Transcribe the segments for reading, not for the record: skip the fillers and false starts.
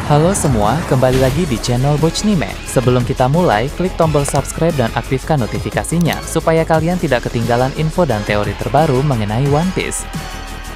Halo semua, kembali lagi di channel Bochnime. Sebelum kita mulai, klik tombol subscribe dan aktifkan notifikasinya supaya kalian tidak ketinggalan info dan teori terbaru mengenai One Piece.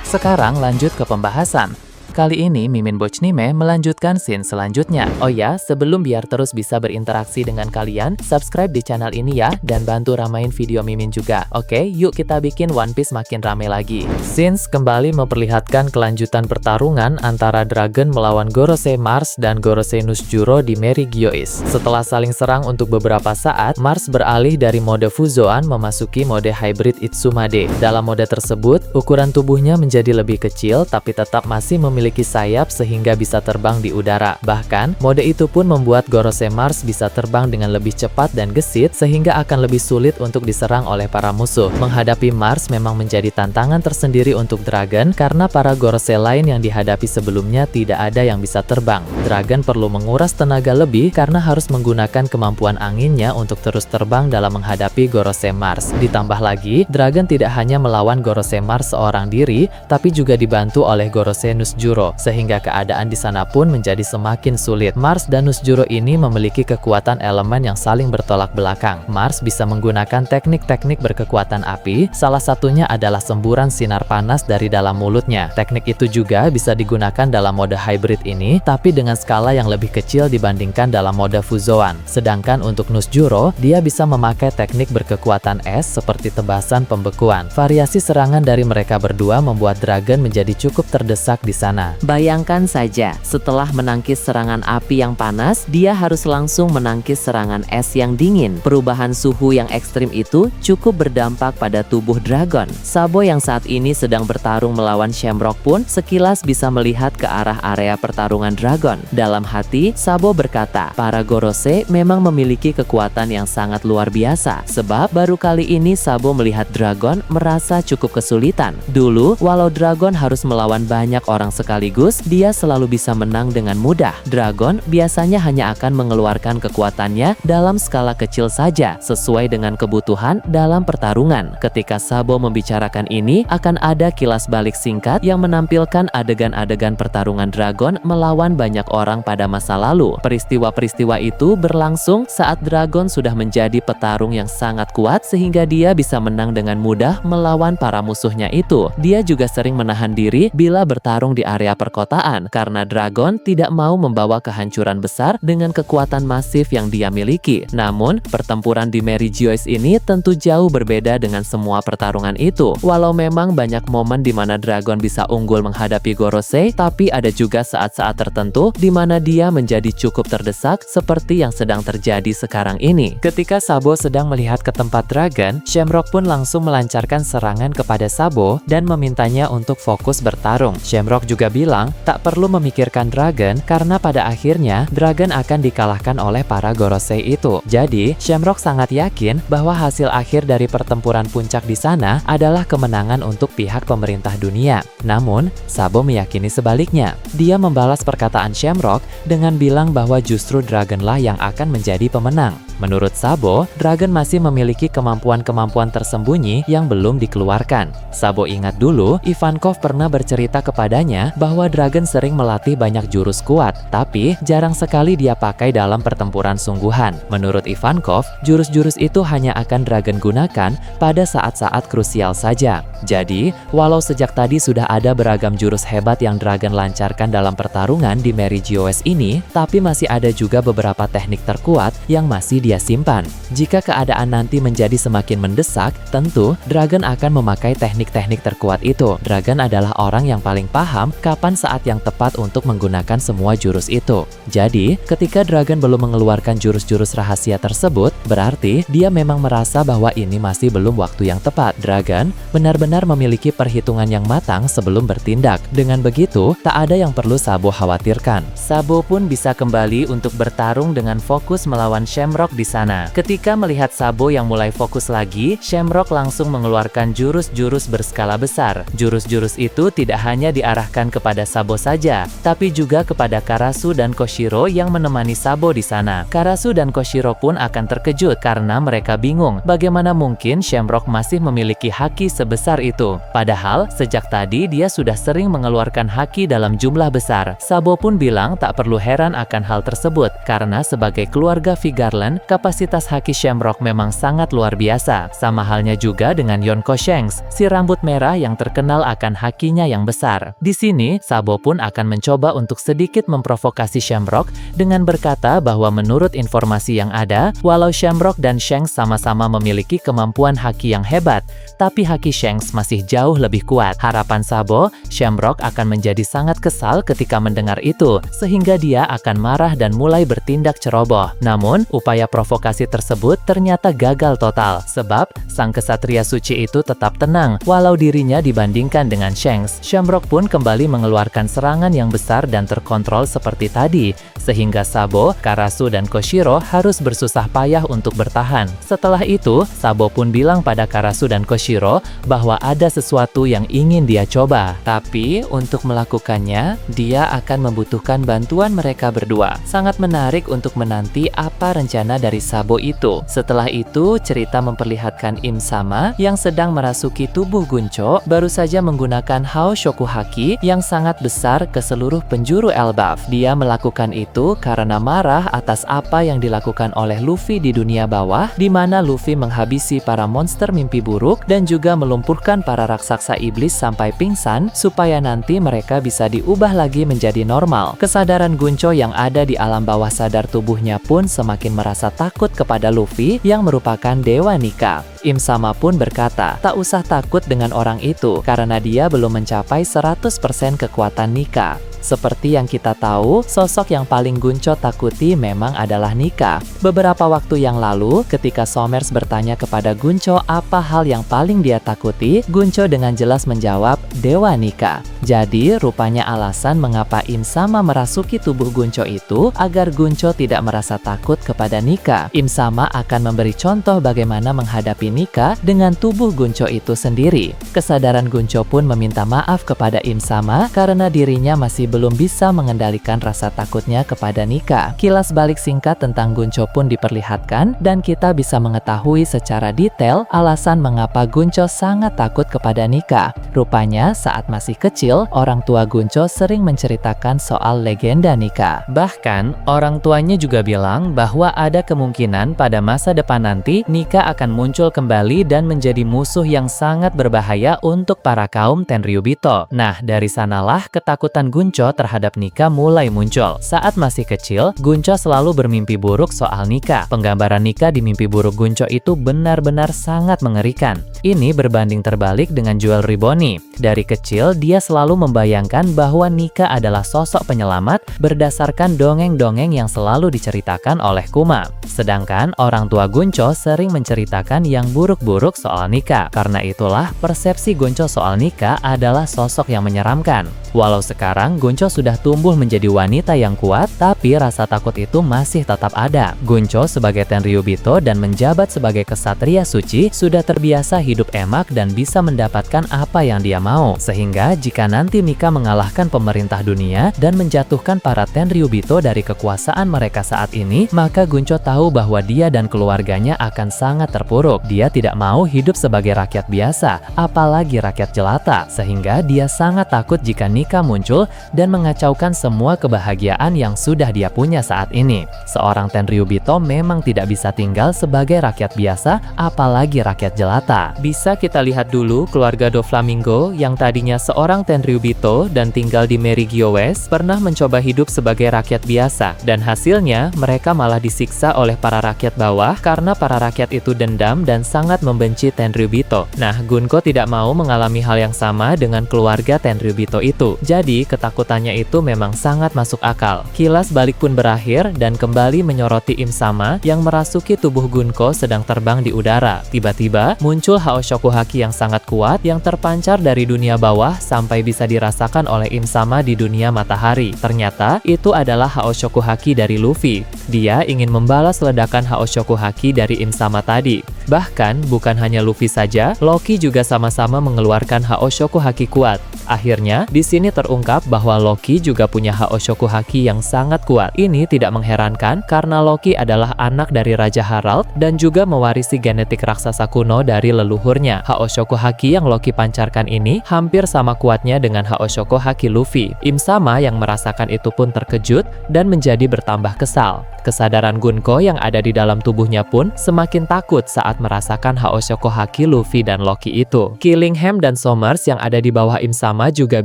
Sekarang lanjut ke pembahasan. Kali ini Mimin Bochnime melanjutkan scene selanjutnya. Oh ya, sebelum biar terus bisa berinteraksi dengan kalian, subscribe di channel ini ya, dan bantu ramein video Mimin juga. Oke, yuk kita bikin One Piece makin rame lagi. Scenes kembali memperlihatkan kelanjutan pertarungan antara Dragon melawan Gorosei Mars dan Gorosei Nusjuro di Mary Geoise. Setelah saling serang untuk beberapa saat, Mars beralih dari mode Fuzoan memasuki mode Hybrid Itsumade. Dalam mode tersebut, ukuran tubuhnya menjadi lebih kecil tapi tetap masih memiliki sayap sehingga bisa terbang di udara. Bahkan, mode itu pun membuat Gorosei Mars bisa terbang dengan lebih cepat dan gesit sehingga akan lebih sulit untuk diserang oleh para musuh. Menghadapi Mars memang menjadi tantangan tersendiri untuk Dragon karena para Gorosei lain yang dihadapi sebelumnya tidak ada yang bisa terbang. Dragon perlu menguras tenaga lebih karena harus menggunakan kemampuan anginnya untuk terus terbang dalam menghadapi Gorosei Mars. Ditambah lagi, Dragon tidak hanya melawan Gorosei Mars seorang diri, tapi juga dibantu oleh Gorosei Nusjuro, sehingga keadaan di sana pun menjadi semakin sulit. Mars dan Nusjuro ini memiliki kekuatan elemen yang saling bertolak belakang. Mars bisa menggunakan teknik-teknik berkekuatan api, salah satunya adalah semburan sinar panas dari dalam mulutnya. Teknik itu juga bisa digunakan dalam mode hybrid ini, tapi dengan skala yang lebih kecil dibandingkan dalam mode Fuzoan. Sedangkan untuk Nusjuro, dia bisa memakai teknik berkekuatan es seperti tebasan pembekuan. Variasi serangan dari mereka berdua membuat Dragon menjadi cukup terdesak di sana. Bayangkan saja, setelah menangkis serangan api yang panas, dia harus langsung menangkis serangan es yang dingin. Perubahan suhu yang ekstrim itu cukup berdampak pada tubuh Dragon. Sabo yang saat ini sedang bertarung melawan Shamrock pun sekilas bisa melihat ke arah area pertarungan Dragon. Dalam hati, Sabo berkata, para Gorosei memang memiliki kekuatan yang sangat luar biasa. Sebab baru kali ini Sabo melihat Dragon merasa cukup kesulitan. Dulu, walau Dragon harus melawan banyak orang sekaligus, dia selalu bisa menang dengan mudah. Dragon biasanya hanya akan mengeluarkan kekuatannya dalam skala kecil saja, sesuai dengan kebutuhan dalam pertarungan. Ketika Sabo membicarakan ini, akan ada kilas balik singkat yang menampilkan adegan-adegan pertarungan Dragon melawan banyak orang pada masa lalu. Peristiwa-peristiwa itu berlangsung saat Dragon sudah menjadi petarung yang sangat kuat sehingga dia bisa menang dengan mudah melawan para musuhnya itu. Dia juga sering menahan diri bila bertarung di area perkotaan karena Dragon tidak mau membawa kehancuran besar dengan kekuatan masif yang dia miliki. Namun, pertempuran di Mary Geoise ini tentu jauh berbeda dengan semua pertarungan itu. Walau memang banyak momen di mana Dragon bisa unggul menghadapi Gorosei, tapi ada juga saat-saat tertentu di mana dia menjadi cukup terdesak seperti yang sedang terjadi sekarang ini. Ketika Sabo sedang melihat ke tempat Dragon, Shamrock pun langsung melancarkan serangan kepada Sabo dan memintanya untuk fokus bertarung. Shamrock juga bilang tak perlu memikirkan Dragon karena pada akhirnya Dragon akan dikalahkan oleh para Gorosei itu. Jadi, Shamrock sangat yakin bahwa hasil akhir dari pertempuran puncak di sana adalah kemenangan untuk pihak pemerintah dunia. Namun, Sabo meyakini sebaliknya. Dia membalas perkataan Shamrock dengan bilang bahwa justru Dragonlah yang akan menjadi pemenang. Menurut Sabo, Dragon masih memiliki kemampuan-kemampuan tersembunyi yang belum dikeluarkan. Sabo ingat dulu, Ivankov pernah bercerita kepadanya bahwa Dragon sering melatih banyak jurus kuat, tapi jarang sekali dia pakai dalam pertempuran sungguhan. Menurut Ivankov, jurus-jurus itu hanya akan Dragon gunakan pada saat-saat krusial saja. Jadi, walau sejak tadi sudah ada beragam jurus hebat yang Dragon lancarkan dalam pertarungan di Mary Geoise ini, tapi masih ada juga beberapa teknik terkuat yang masih dia simpan. Jika keadaan nanti menjadi semakin mendesak, tentu Dragon akan memakai teknik-teknik terkuat itu. Dragon adalah orang yang paling paham kapan saat yang tepat untuk menggunakan semua jurus itu. Jadi, ketika Dragon belum mengeluarkan jurus-jurus rahasia tersebut, berarti dia memang merasa bahwa ini masih belum waktu yang tepat. Dragon benar-benar memiliki perhitungan yang matang sebelum bertindak. Dengan begitu, tak ada yang perlu Sabo khawatirkan. Sabo pun bisa kembali untuk bertarung dengan fokus melawan Shamrock di sana. Ketika melihat Sabo yang mulai fokus lagi, Shamrock langsung mengeluarkan jurus-jurus berskala besar. Jurus-jurus itu tidak hanya diarahkan kepada Sabo saja, tapi juga kepada Karasu dan Koshiro yang menemani Sabo di sana. Karasu dan Koshiro pun akan terkejut karena mereka bingung bagaimana mungkin Shamrock masih memiliki haki sebesar sebesar itu. Padahal, sejak tadi dia sudah sering mengeluarkan haki dalam jumlah besar. Sabo pun bilang tak perlu heran akan hal tersebut, karena sebagai keluarga V Garland, kapasitas haki Shamrock memang sangat luar biasa. Sama halnya juga dengan Yonko Shanks, si rambut merah yang terkenal akan hakinya yang besar. Di sini, Sabo pun akan mencoba untuk sedikit memprovokasi Shamrock dengan berkata bahwa menurut informasi yang ada, walau Shamrock dan Shanks sama-sama memiliki kemampuan haki yang hebat, tapi haki Shanks masih jauh lebih kuat. Harapan Sabo, Shamrock akan menjadi sangat kesal ketika mendengar itu, sehingga dia akan marah dan mulai bertindak ceroboh. Namun, upaya provokasi tersebut ternyata gagal total, sebab sang kesatria suci itu tetap tenang, walau dirinya dibandingkan dengan Shanks. Shamrock pun kembali mengeluarkan serangan yang besar dan terkontrol seperti tadi, sehingga Sabo, Karasu, dan Koshiro harus bersusah payah untuk bertahan. Setelah itu, Sabo pun bilang pada Karasu dan Koshiro bahwa ada sesuatu yang ingin dia coba. Tapi, untuk melakukannya, dia akan membutuhkan bantuan mereka berdua. Sangat menarik untuk menanti apa rencana dari Sabo itu. Setelah itu, cerita memperlihatkan Im Sama yang sedang merasuki tubuh Guncho, baru saja menggunakan Hao Shoku Haki yang sangat besar ke seluruh penjuru Elbaf. Dia melakukan itu karena marah atas apa yang dilakukan oleh Luffy di dunia bawah, di mana Luffy menghabisi para monster mimpi buruk dan juga melumpuhkan para raksasa iblis sampai pingsan, supaya nanti mereka bisa diubah lagi menjadi normal. Kesadaran Guncho yang ada di alam bawah sadar tubuhnya pun semakin merasa takut kepada Luffy yang merupakan Dewa Nika. Im Sama pun berkata, tak usah takut dengan orang itu, karena dia belum mencapai 100% kekuatan Nika. Seperti yang kita tahu, sosok yang paling Guncho takuti memang adalah Nika. Beberapa waktu yang lalu, ketika Somers bertanya kepada Guncho apa hal yang paling dia takuti, Guncho dengan jelas menjawab, Dewa Nika. Jadi, rupanya alasan mengapa Im Sama merasuki tubuh Guncho itu agar Guncho tidak merasa takut kepada Nika. Im Sama akan memberi contoh bagaimana menghadapi Nika dengan tubuh Guncho itu sendiri. Kesadaran Guncho pun meminta maaf kepada Im Sama karena dirinya masih belum bisa mengendalikan rasa takutnya kepada Nika. Kilas balik singkat tentang Guncho pun diperlihatkan dan kita bisa mengetahui secara detail alasan mengapa Guncho sangat takut kepada Nika. Rupanya saat masih kecil, orang tua Guncho sering menceritakan soal legenda Nika. Bahkan, orang tuanya juga bilang bahwa ada kemungkinan pada masa depan nanti Nika akan muncul kembali dan menjadi musuh yang sangat berbahaya untuk para kaum Tenryubito. Nah, dari sanalah ketakutan Guncho terhadap Nika mulai muncul. Saat masih kecil, Guncho selalu bermimpi buruk soal Nika. Penggambaran Nika di mimpi buruk Guncho itu benar-benar sangat mengerikan. Ini berbanding terbalik dengan Jewelry Bonnie. Dari kecil, dia selalu membayangkan bahwa Nika adalah sosok penyelamat berdasarkan dongeng-dongeng yang selalu diceritakan oleh Kuma. Sedangkan orang tua Guncho sering menceritakan yang buruk-buruk soal Nika. Karena itulah, persepsi Guncho soal Nika adalah sosok yang menyeramkan. Walau sekarang Guncho sudah tumbuh menjadi wanita yang kuat, tapi rasa takut itu masih tetap ada. Guncho sebagai Tenryubito dan menjabat sebagai kesatria suci sudah terbiasa hidup emak dan bisa mendapatkan apa yang dia mau. Sehingga jika nanti Mika mengalahkan pemerintah dunia dan menjatuhkan para Tenryubito dari kekuasaan mereka saat ini, maka Guncho tahu bahwa dia dan keluarganya akan sangat terpuruk. Dia tidak mau hidup sebagai rakyat biasa, apalagi rakyat jelata. Sehingga dia sangat takut jika Nika muncul dan mengacaukan semua kebahagiaan yang sudah dia punya saat ini. Seorang Tenryubito memang tidak bisa tinggal sebagai rakyat biasa, apalagi rakyat jelata. Bisa kita lihat dulu keluarga Doflamingo yang tadinya seorang Tenryubito dan tinggal di Merigio West pernah mencoba hidup sebagai rakyat biasa, dan hasilnya mereka malah disiksa oleh para rakyat bawah karena para rakyat itu dendam dan sangat membenci Tenryubito. Nah, Gunko tidak mau mengalami hal yang sama dengan keluarga Tenryubito itu. Jadi, ketakutannya itu memang sangat masuk akal. Kilas balik pun berakhir dan kembali menyoroti Im Sama yang merasuki tubuh Gunko sedang terbang di udara. Tiba-tiba, muncul Hao Shoku Haki yang sangat kuat yang terpancar dari dunia bawah sampai bisa dirasakan oleh Im Sama di dunia matahari. Ternyata, itu adalah Hao Shoku Haki dari Luffy. Dia ingin membalas ledakan Hao Shoku Haki dari Im Sama tadi. Bahkan, bukan hanya Luffy saja, Loki juga sama-sama mengeluarkan Haoshoku Haki kuat. Akhirnya, di sini terungkap bahwa Loki juga punya Haoshoku Haki yang sangat kuat. Ini tidak mengherankan karena Loki adalah anak dari Raja Harald dan juga mewarisi genetik raksasa kuno dari leluhurnya. Haoshoku Haki yang Loki pancarkan ini hampir sama kuatnya dengan Haoshoku Haki Luffy. Im Sama yang merasakan itu pun terkejut dan menjadi bertambah kesal. Kesadaran Gunko yang ada di dalam tubuhnya pun semakin takut saat merasakan Haoshoku Haki Luffy dan Loki itu. Killingham dan Somers yang ada di bawah Im Sama juga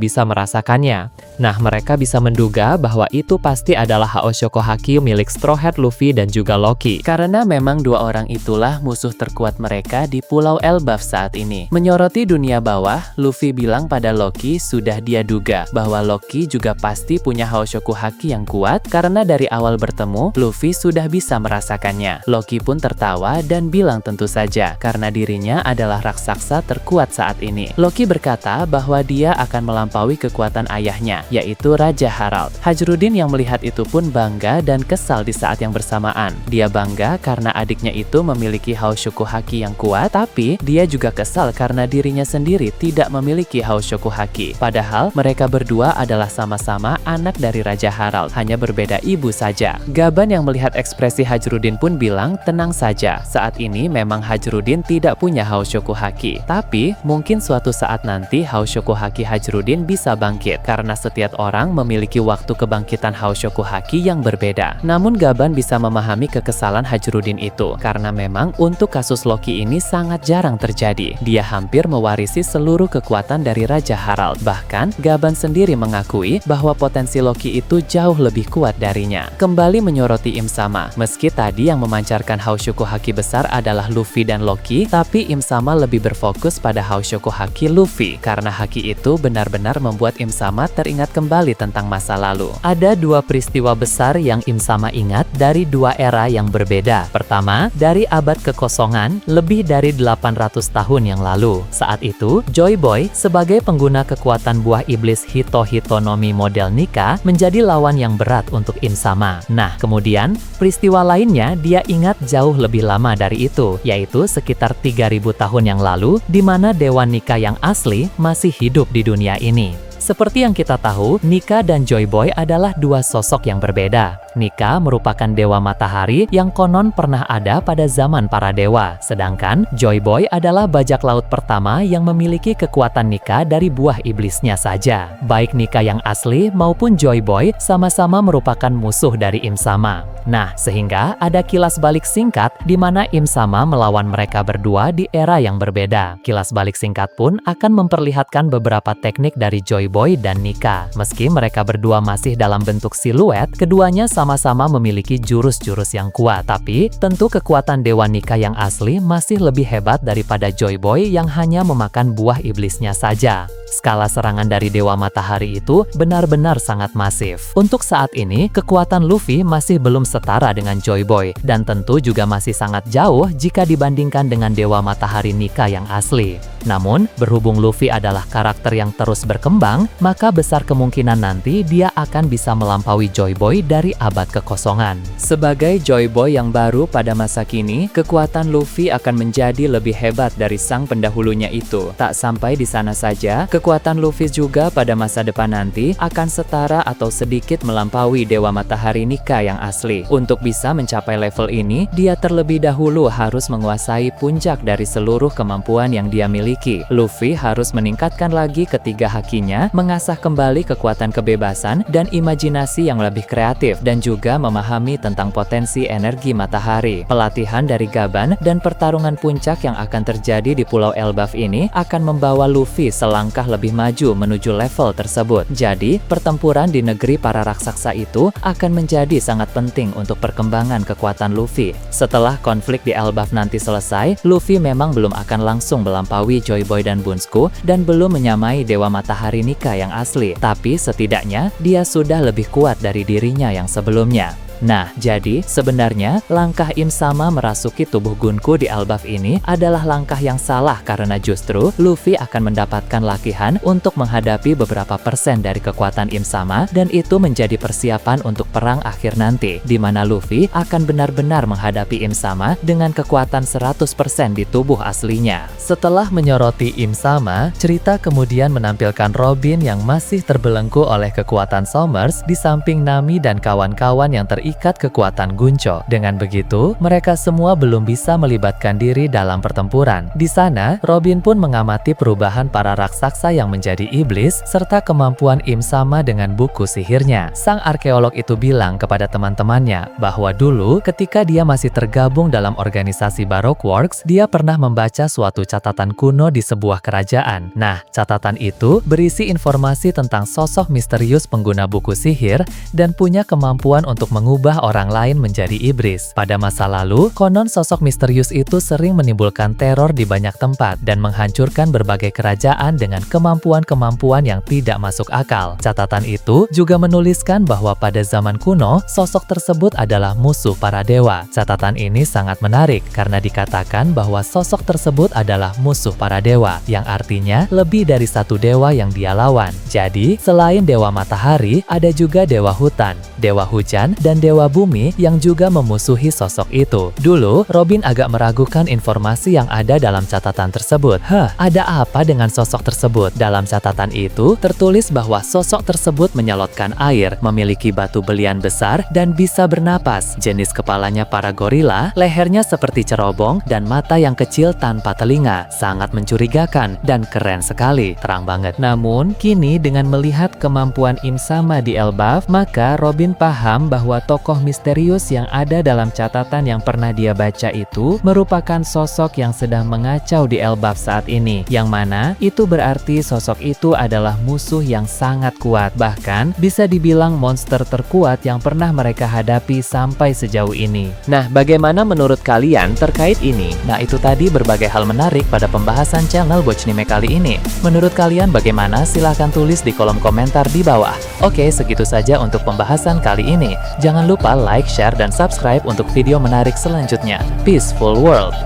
bisa merasakannya. Nah, mereka bisa menduga bahwa itu pasti adalah Haoshoku Haki milik Straw Hat Luffy dan juga Loki. Karena memang dua orang itulah musuh terkuat mereka di Pulau Elbaf saat ini. Menyoroti dunia bawah, Luffy bilang pada Loki sudah dia duga bahwa Loki juga pasti punya Haoshoku Haki yang kuat karena dari awal bertemu, Luffy sudah bisa merasakannya. Loki pun tertawa dan bilang tentu saja, karena dirinya adalah raksasa terkuat saat ini. Loki berkata bahwa dia akan melampaui kekuatan ayahnya, yaitu Raja Harald. Hajrudin yang melihat itu pun bangga dan kesal di saat yang bersamaan. Dia bangga karena adiknya itu memiliki Haoshoku Haki yang kuat, tapi dia juga kesal karena dirinya sendiri tidak memiliki Haoshoku Haki. Padahal mereka berdua adalah sama-sama anak dari Raja Harald, hanya berbeda ibu saja. Gaban yang melihat ekspresi Hajrudin pun bilang tenang saja, saat ini memang Hajrudin tidak punya Haoshoku Haki, tapi mungkin suatu saat nanti Haoshoku Haki Hajrudin bisa bangkit, karena setiap orang memiliki waktu kebangkitan Haoshoku Haki yang berbeda. Namun Gaban bisa memahami kekesalan Hajrudin itu, karena memang untuk kasus Loki ini sangat jarang terjadi. Dia hampir mewarisi seluruh kekuatan dari Raja Harald. Bahkan Gaban sendiri mengakui bahwa potensi Loki itu jauh lebih kuat darinya. Kembali menyoroti Im Sama, meski tadi yang memancarkan Haoshoku Haki besar adalah Luffy dan Loki, tapi Im Sama lebih berfokus pada Haoshoku Haki Luffy, karena haki itu benar-benar membuat Im Sama teringat kembali tentang masa lalu. Ada dua peristiwa besar yang Im Sama ingat dari dua era yang berbeda. Pertama, dari abad kekosongan, lebih dari 800 tahun yang lalu. Saat itu, Joy Boy sebagai pengguna kekuatan buah iblis Hito Hitonomi model Nika menjadi lawan yang berat untuk Im Sama. Nah, kemudian peristiwa lainnya dia ingat jauh lebih lama dari itu, yaitu sekitar 3000 tahun yang lalu, di mana Dewa Nika yang asli masih hidup di dunia ini. Seperti yang kita tahu, Nika dan Joy Boy adalah dua sosok yang berbeda. Nika merupakan dewa matahari yang konon pernah ada pada zaman para dewa. Sedangkan Joy Boy adalah bajak laut pertama yang memiliki kekuatan Nika dari buah iblisnya saja. Baik Nika yang asli maupun Joy Boy sama-sama merupakan musuh dari Im Sama. Nah, sehingga ada kilas balik singkat di mana Im Sama melawan mereka berdua di era yang berbeda. Kilas balik singkat pun akan memperlihatkan beberapa teknik dari Joy Boy dan Nika. Meski mereka berdua masih dalam bentuk siluet, keduanya sama-sama memiliki jurus-jurus yang kuat. Tapi, tentu kekuatan Dewa Nika yang asli masih lebih hebat daripada Joy Boy yang hanya memakan buah iblisnya saja. Skala serangan dari Dewa Matahari itu benar-benar sangat masif. Untuk saat ini, kekuatan Luffy masih belum setara dengan Joy Boy, dan tentu juga masih sangat jauh jika dibandingkan dengan Dewa Matahari Nika yang asli. Namun, berhubung Luffy adalah karakter yang terus berkembang, maka besar kemungkinan nanti dia akan bisa melampaui Joy Boy dari abad kekosongan. Sebagai Joy Boy yang baru pada masa kini, kekuatan Luffy akan menjadi lebih hebat dari sang pendahulunya itu. Tak sampai di sana saja, kekuatan Luffy juga pada masa depan nanti akan setara atau sedikit melampaui Dewa Matahari Nika yang asli. Untuk bisa mencapai level ini, dia terlebih dahulu harus menguasai puncak dari seluruh kemampuan yang dia miliki. Luffy harus meningkatkan lagi ketiga hakinya, mengasah kembali kekuatan kebebasan dan imajinasi yang lebih kreatif, dan juga memahami tentang potensi energi matahari. Pelatihan dari Gaban dan pertarungan puncak yang akan terjadi di Pulau Elbaf ini akan membawa Luffy selangkah lebih maju menuju level tersebut. Jadi, pertempuran di negeri para raksasa itu akan menjadi sangat penting untuk perkembangan kekuatan Luffy. Setelah konflik di Elbaf nanti selesai, Luffy memang belum akan langsung melampaui Joy Boy dan Bunsku dan belum menyamai Dewa Matahari Nika yang asli. Tapi setidaknya dia sudah lebih kuat dari dirinya yang sebelumnya. Nah, jadi sebenarnya langkah Im Sama merasuki tubuh Gunku di Elbaf ini adalah langkah yang salah karena justru Luffy akan mendapatkan latihan untuk menghadapi beberapa persen dari kekuatan Im Sama dan itu menjadi persiapan untuk perang akhir nanti, di mana Luffy akan benar-benar menghadapi Im Sama dengan kekuatan 100% di tubuh aslinya. Setelah menyoroti Im Sama, cerita kemudian menampilkan Robin yang masih terbelenggu oleh kekuatan Somers di samping Nami dan kawan-kawan yang terikat kekuatan Guncho. Dengan begitu, mereka semua belum bisa melibatkan diri dalam pertempuran. Di sana, Robin pun mengamati perubahan para raksasa yang menjadi iblis serta kemampuan Im Sama dengan buku sihirnya. Sang arkeolog itu bilang kepada teman-temannya bahwa dulu ketika dia masih tergabung dalam organisasi Baroque Works, dia pernah membaca suatu catatan kuno di sebuah kerajaan. Nah, catatan itu berisi informasi tentang sosok misterius pengguna buku sihir dan punya kemampuan untuk mengubah orang lain menjadi iblis. Pada masa lalu, konon sosok misterius itu sering menimbulkan teror di banyak tempat dan menghancurkan berbagai kerajaan dengan kemampuan-kemampuan yang tidak masuk akal. Catatan itu juga menuliskan bahwa pada zaman kuno, sosok tersebut adalah musuh para dewa. Catatan ini sangat menarik karena dikatakan bahwa sosok tersebut adalah musuh para dewa, yang artinya lebih dari satu dewa yang dia lawan. Jadi, selain dewa matahari, ada juga dewa hutan, dewa hujan, dan dewa bumi yang juga memusuhi sosok itu. Dulu, Robin agak meragukan informasi yang ada dalam catatan tersebut. Ada apa dengan sosok tersebut? Dalam catatan itu, tertulis bahwa sosok tersebut menyalotkan air, memiliki batu belian besar, dan bisa bernapas. Jenis kepalanya para gorila, lehernya seperti cerobong, dan mata yang kecil tanpa telinga. Sangat mencurigakan dan keren sekali, terang banget. Namun, kini dengan melihat kemampuan Im Sama di Elbaf, maka Robin paham bahwa tokoh misterius yang ada dalam catatan yang pernah dia baca itu merupakan sosok yang sedang mengacau di Elbaf saat ini, yang mana itu berarti sosok itu adalah musuh yang sangat kuat, bahkan bisa dibilang monster terkuat yang pernah mereka hadapi sampai sejauh ini. Nah, bagaimana menurut kalian terkait ini? Nah, itu tadi berbagai hal menarik pada pembahasan channel Bochnime kali ini. Menurut kalian bagaimana? Silahkan tulis di kolom komentar di bawah. Oke, segitu saja untuk pembahasan kali ini. Jangan lupa like, share, dan subscribe untuk video menarik selanjutnya. Peaceful World!